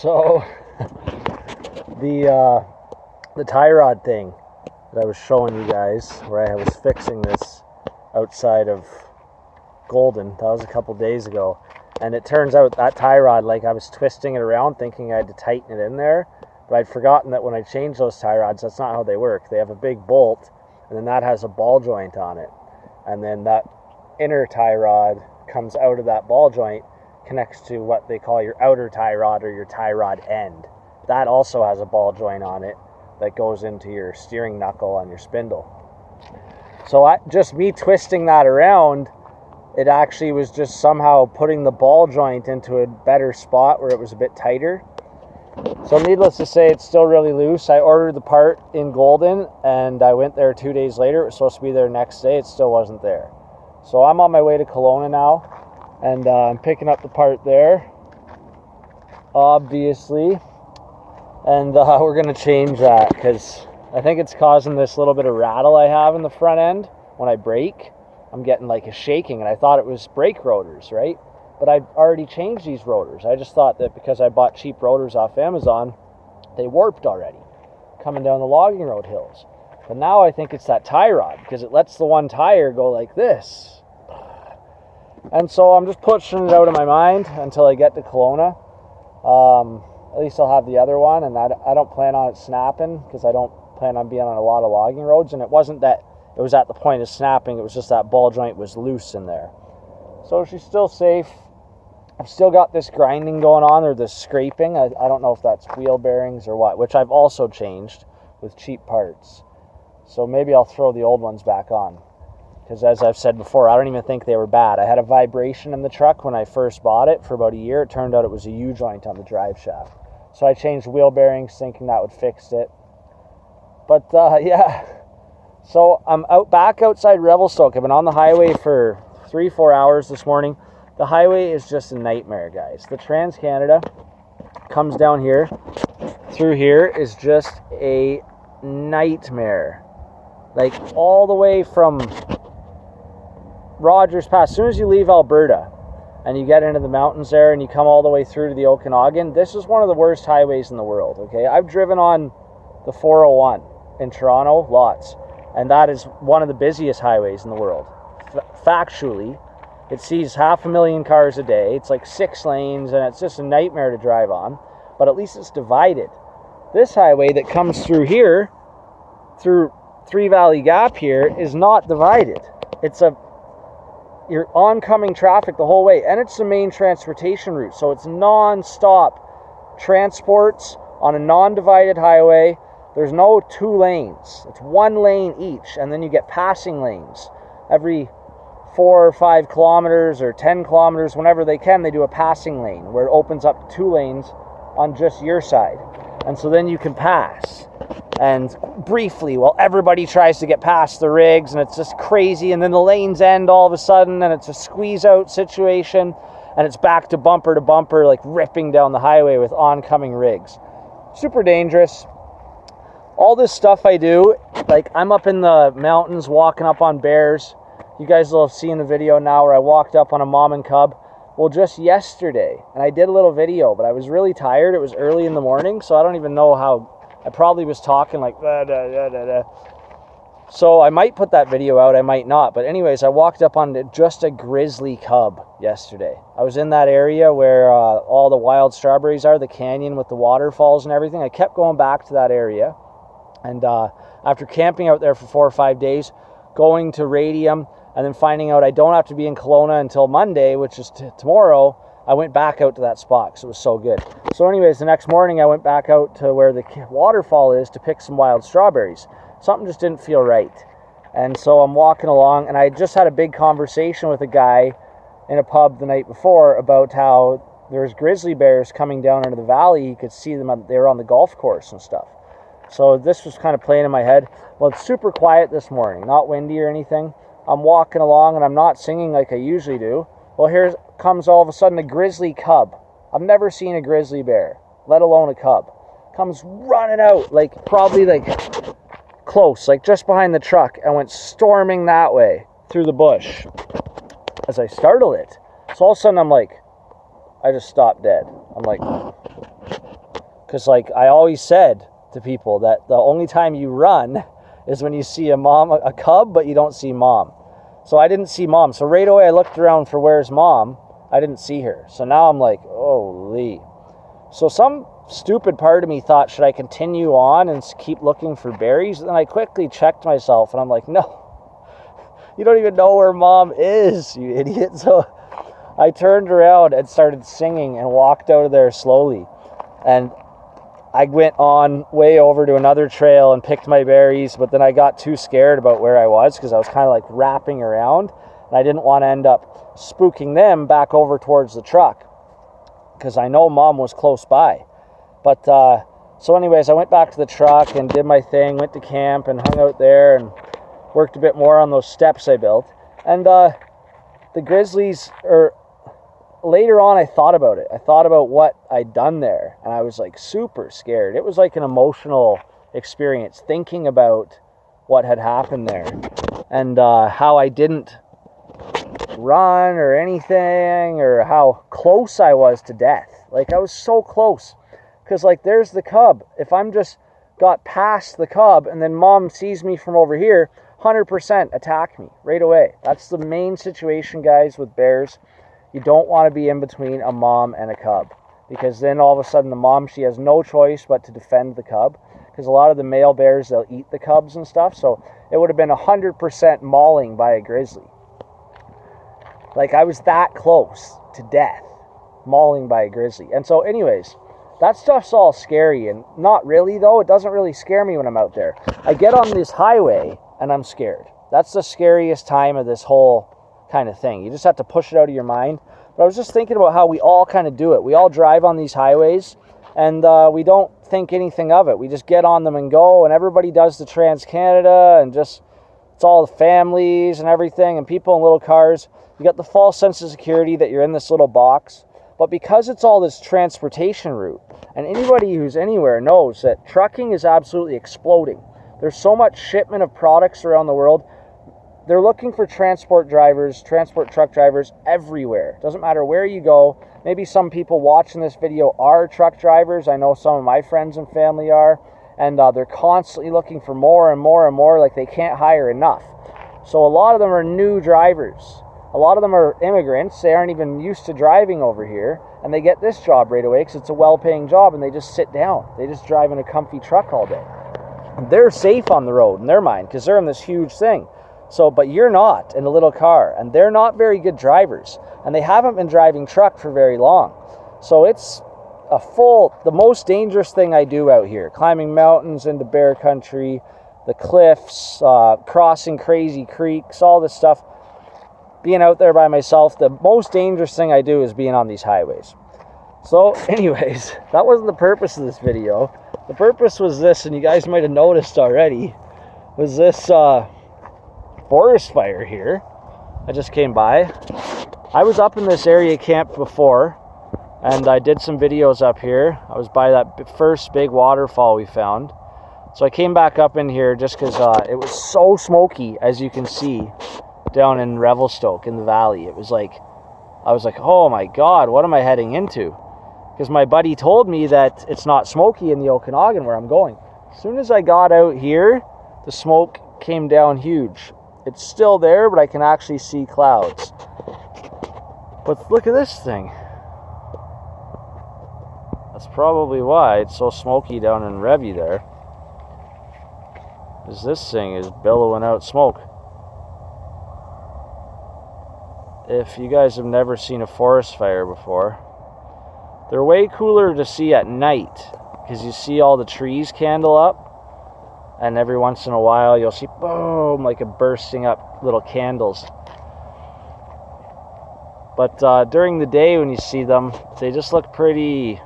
So the tie rod thing that I was showing you guys, where I was fixing this outside of Golden, that was a couple days ago, and it turns out that tie rod, like, I was twisting it around thinking I had to tighten it in there, but I'd forgotten that when I change those tie rods, that's not how they work. They have a big bolt, and then that has a ball joint on it, and then that inner tie rod comes out of that ball joint, connects to what they call your outer tie rod or your tie rod end. That also has a ball joint on it that goes into your steering knuckle on your spindle. So just me twisting that around, it actually was just somehow putting the ball joint into a better spot where it was a bit tighter. So needless to say, it's still really loose. I ordered the part in Golden, and I went there 2 days later. It was supposed to be there next day. It still wasn't there. So I'm on my way to Kelowna now, and I'm picking up the part there, obviously. And we're going to change that because I think it's causing this little bit of rattle I have in the front end when I brake. I'm getting like a shaking, and I thought it was brake rotors, right? But I've already changed these rotors. I just thought that because I bought cheap rotors off Amazon, they warped already coming down the logging road hills. But now I think it's that tie rod because it lets the one tire go like this. And so I'm just pushing it out of my mind until I get to Kelowna. At least I'll have the other one, and I don't plan on it snapping because I don't plan on being on a lot of logging roads. And it wasn't that it was at the point of snapping, it was just that ball joint was loose in there. So she's still safe. I've still got this grinding going on, or this scraping. I don't know if that's wheel bearings or what, which I've also changed with cheap parts. So maybe I'll throw the old ones back on. Because as I've said before, I don't even think they were bad. I had a vibration in the truck when I first bought it for about a year. It turned out it was a U-joint on the drive shaft. So I changed wheel bearings thinking that would fix it. But yeah, so I'm back outside Revelstoke. I've been on the highway for 3-4 hours this morning. The highway is just a nightmare, guys. The Trans-Canada comes down here. Through here is just a nightmare. Like all the way from Rogers Pass. As soon as you leave Alberta and you get into the mountains there and you come all the way through to the Okanagan, this is one of the worst highways in the world, okay? I've driven on the 401 in Toronto, lots, and that is one of the busiest highways in the world. Factually, it sees 500,000 cars a day. It's like 6 lanes, and it's just a nightmare to drive on, but at least it's divided. This highway that comes through here, through Three Valley Gap here, is not divided. You're oncoming traffic the whole way, and it's the main transportation route, so it's non-stop transports on a non-divided highway. There's no 2 lanes. It's 1 lane each, and then you get passing lanes. Every 4 or 5 kilometers or 10 kilometers, whenever they can, they do a passing lane where it opens up 2 lanes on just your side. And so then you can pass. And briefly, while everybody tries to get past the rigs, and it's just crazy, and then the lanes end all of a sudden, and it's a squeeze-out situation, and it's back to bumper, like ripping down the highway with oncoming rigs. Super dangerous. All this stuff I do, like I'm up in the mountains walking up on bears. You guys will have seen the video now where I walked up on a mom and cub. Well, just yesterday, and I did a little video, but I was really tired. It was early in the morning, so I don't even know how. I probably was talking like da, da, da, da, da. So I might put that video out, I might not. But anyways, I walked up on just a grizzly cub yesterday. I was in that area where all the wild strawberries are, the canyon with the waterfalls and everything. I kept going back to that area. And after camping out there for 4 or 5 days, going to Radium, and then finding out I don't have to be in Kelowna until Monday, which is tomorrow, I went back out to that spot because it was so good. So anyways, the next morning I went back out to where the waterfall is to pick some wild strawberries. Something just didn't feel right. And so I'm walking along, and I just had a big conversation with a guy in a pub the night before about how there's grizzly bears coming down into the valley. You could see them, they were on the golf course and stuff. So this was kind of playing in my head. Well, it's super quiet this morning, not windy or anything. I'm walking along, and I'm not singing like I usually do. Well, here comes all of a sudden a grizzly cub. I've never seen a grizzly bear, let alone a cub. Comes running out, like probably like close, like just behind the truck, and went storming that way through the bush as I startled it. So all of a sudden I'm like, I just stopped dead. I'm like, Because like I always said to people that the only time you run is when you see a cub, but you don't see mom. So I didn't see mom. So right away I looked around for where's mom. I didn't see her. So now I'm like, holy. So some stupid part of me thought, should I continue on and keep looking for berries? And then I quickly checked myself and I'm like, no, you don't even know where mom is, you idiot. So I turned around and started singing and walked out of there slowly. And I went on way over to another trail and picked my berries, but then I got too scared about where I was because I was kind of like wrapping around and I didn't want to end up spooking them back over towards the truck because I know mom was close by. But so anyways, I went back to the truck and did my thing, went to camp and hung out there and worked a bit more on those steps I built. And the grizzlies, or later on I thought about it. I thought about what I'd done there and I was like super scared. It was like an emotional experience thinking about what had happened there and how I didn't run or anything, or how close I was to death. Like I was so close. Because like there's the cub. If I'm just got past the cub and then mom sees me from over here, 100% attack me right away. That's the main situation, guys, with bears. You don't want to be in between a mom and a cub, because then all of a sudden the mom, she has no choice but to defend the cub, because a lot of the male bears, they'll eat the cubs and stuff. So it would have been 100% mauling by a grizzly. Like I was that close to death, mauling by a grizzly. And so anyways, that stuff's all scary, and not really though. It doesn't really scare me when I'm out there. I get on this highway and I'm scared. That's the scariest time of this whole kind of thing. You just have to push it out of your mind. But I was just thinking about how we all kind of do it. We all drive on these highways and we don't think anything of it. We just get on them and go, and everybody does the Trans-Canada, and just it's all the families and everything and people in little cars. You got the false sense of security that you're in this little box. But because it's all this transportation route, and anybody who's anywhere knows that trucking is absolutely exploding. There's so much shipment of products around the world. They're looking for transport drivers, transport truck drivers everywhere. Doesn't matter where you go. Maybe some people watching this video are truck drivers. I know some of my friends and family are. And they're constantly looking for more and more and more. Like they can't hire enough. So a lot of them are new drivers. A lot of them are immigrants. They aren't even used to driving over here. And they get this job right away because it's a well-paying job. And they just sit down. They just drive in a comfy truck all day. And they're safe on the road in their mind because they're in this huge thing. So, but you're not in a little car, and they're not very good drivers, and they haven't been driving truck for very long. So it's the most dangerous thing I do out here, climbing mountains into bear country, the cliffs, crossing crazy creeks, all this stuff. Being out there by myself, the most dangerous thing I do is being on these highways. So anyways, that wasn't the purpose of this video. The purpose was this, and you guys might have noticed already, was this forest fire here. I just came by. I was up in this area camp before, and I did some videos up here. I was by that first big waterfall we found. So I came back up in here just because it was so smoky, as you can see, down in Revelstoke in the valley. It was like, I was like, oh my God, what am I heading into? Because my buddy told me that it's not smoky in the Okanagan where I'm going. As soon as I got out here, the smoke came down huge. It's still there, but I can actually see clouds. But look at this thing. That's probably why it's so smoky down in Revy there. Because this thing is billowing out smoke. If you guys have never seen a forest fire before, they're way cooler to see at night because you see all the trees candle up. And every once in a while, you'll see, boom, like a bursting up little candles. But during the day when you see them, they just look pretty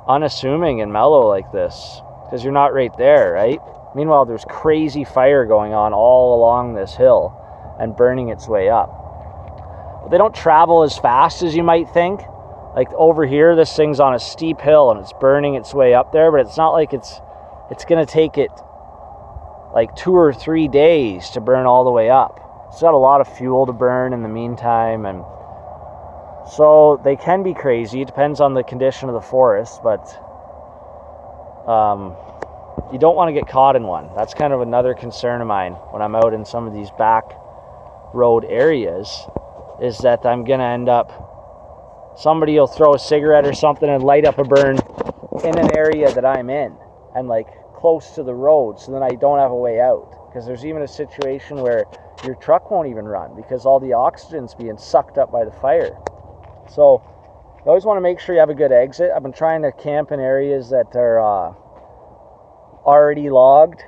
unassuming and mellow like this. Because you're not right there, right? Meanwhile, there's crazy fire going on all along this hill and burning its way up. But they don't travel as fast as you might think. Like over here, this thing's on a steep hill and it's burning its way up there. But it's not like it's going to take it like 2 or 3 days to burn all the way up. It's got a lot of fuel to burn in the meantime, and so they can be crazy. It depends on the condition of the forest, but you don't want to get caught in one. That's kind of another concern of mine when I'm out in some of these back road areas, is that I'm going to end up, somebody will throw a cigarette or something and light up a burn in an area that I'm in and like close to the road, so then I don't have a way out. Because there's even a situation where your truck won't even run because all the oxygen's being sucked up by the fire. So you always want to make sure you have a good exit. I've been trying to camp in areas that are already logged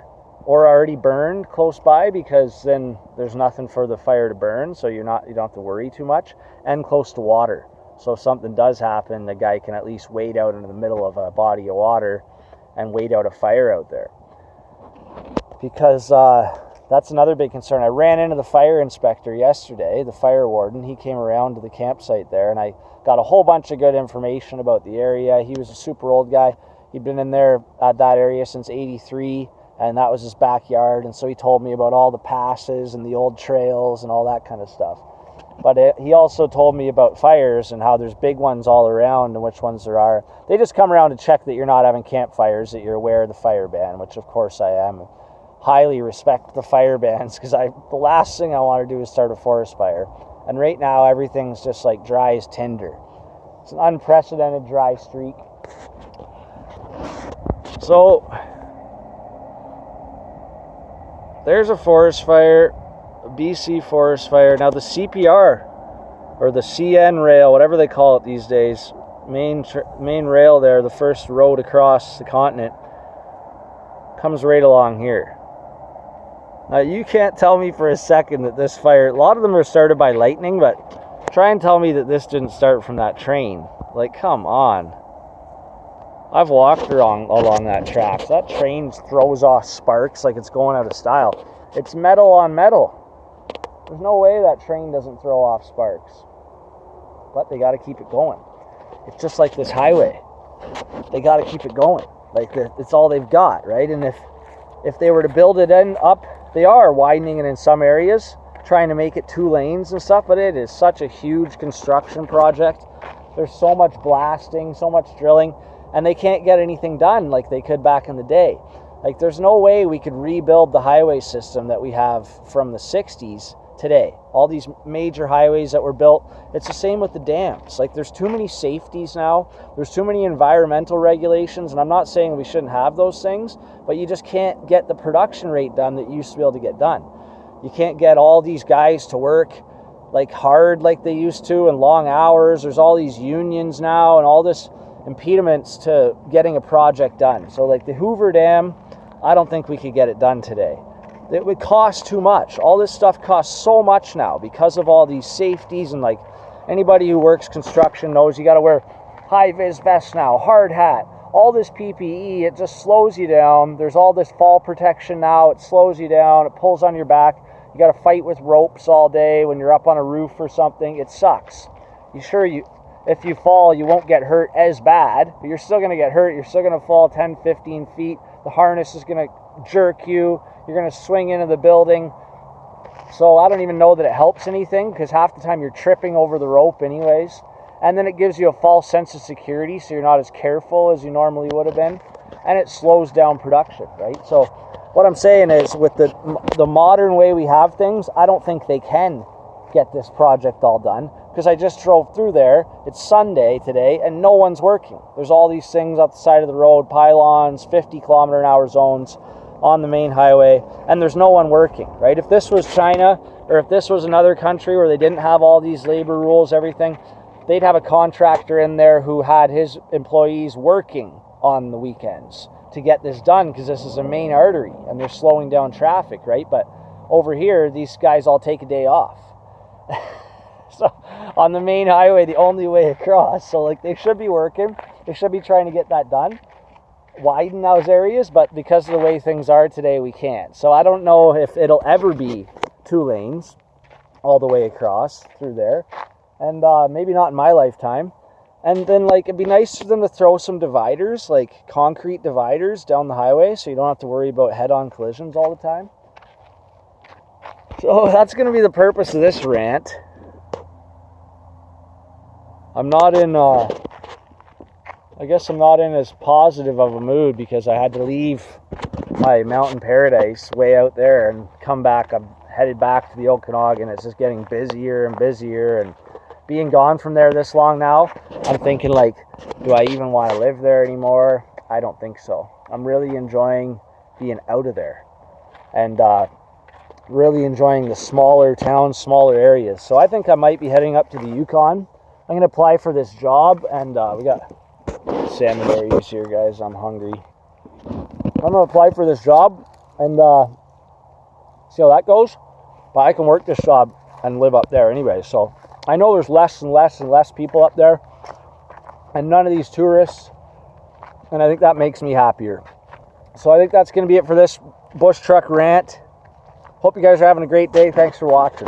or already burned close by, because then there's nothing for the fire to burn, so you don't have to worry too much, and close to water. So if something does happen, the guy can at least wade out into the middle of a body of water and wait out a fire out there. Because that's another big concern. I ran into the fire inspector yesterday, the fire warden. He came around to the campsite there, and I got a whole bunch of good information about the area. He was a super old guy. He'd been in there at that area since '83, and that was his backyard. And so he told me about all the passes and the old trails and all that kind of stuff. But he also told me about fires and how there's big ones all around and which ones there are. They just come around to check that you're not having campfires, that you're aware of the fire ban, which of course I am. Highly respect the fire bans, because the last thing I want to do is start a forest fire. And right now everything's just like dry as tinder. It's an unprecedented dry streak. So there's a forest fire, a BC forest fire. Now the CPR, or the CN rail, whatever they call it these days, main rail there, the first road across the continent, comes right along here. Now, you can't tell me for a second that this fire, a lot of them are started by lightning, but try and tell me that this didn't start from that train. Like, come on. I've walked along that track. That train throws off sparks like it's going out of style. It's metal on metal. There's no way that train doesn't throw off sparks. But they got to keep it going. It's just like this highway. They got to keep it going. Like, it's all they've got, right? And if they were to build it up, they are widening it in some areas, trying to make it 2 lanes and stuff, but it is such a huge construction project. There's so much blasting, so much drilling, and they can't get anything done like they could back in the day. Like, there's no way we could rebuild the highway system that we have from the 60s today. All these major highways that were built, it's the same with the dams. Like, there's too many safeties now. There's too many environmental regulations, and I'm not saying we shouldn't have those things, but you just can't get the production rate done that you used to be able to get done. You can't get all these guys to work like hard like they used to, and long hours. There's all these unions now and all this impediments to getting a project done. So like the Hoover Dam, I don't think we could get it done today. It would cost too much. All this stuff costs so much now because of all these safeties, and like anybody who works construction knows you got to wear high-vis vest now, hard hat, all this PPE. It just slows you down. There's all this fall protection now. It slows you down. It pulls on your back. You got to fight with ropes all day when you're up on a roof or something. It sucks. If you fall, you won't get hurt as bad, but you're still going to get hurt. You're still going to fall 10, 15 feet. The harness is going to jerk you. You're going to swing into the building. So I don't even know that it helps anything, because half the time you're tripping over the rope anyways. And then it gives you a false sense of security, so you're not as careful as you normally would have been. And it slows down production, right? So what I'm saying is, with the modern way we have things, I don't think they can get this project all done, because I just drove through there. It's Sunday today, and no one's working. There's all these things up the side of the road, pylons, 50-kilometer-an-hour zones on the main highway, and there's no one working, right? If this was China, or if this was another country where they didn't have all these labor rules, everything, they'd have a contractor in there who had his employees working on the weekends to get this done, because this is a main artery and they're slowing down traffic, right? But over here, these guys all take a day off. So on the main highway, the only way across, so like they should be working, they should be trying to get that done, widen those areas, but because of the way things are today, we can't. So I don't know if it'll ever be 2 lanes all the way across through there, and maybe not in my lifetime. And then, like, it'd be nice for them to throw some dividers, like concrete dividers down the highway, so you don't have to worry about head-on collisions all the time. So that's going to be the purpose of this rant. I'm not in I guess I'm not in as positive of a mood because I had to leave my mountain paradise way out there and come back. I'm headed back to the Okanagan. It's just getting busier and busier, and being gone from there this long now, I'm thinking like, do I even want to live there anymore? I don't think so. I'm really enjoying being out of there and really enjoying the smaller towns, smaller areas. So I think I might be heading up to the Yukon. I'm going to apply for this job, and we got salmon berries here, guys. I'm hungry. I'm going to apply for this job and see how that goes. But I can work this job and live up there anyway. So I know there's less and less and less people up there, and none of these tourists, and I think that makes me happier. So I think that's going to be it for this bush truck rant. Hope you guys are having a great day. Thanks for watching.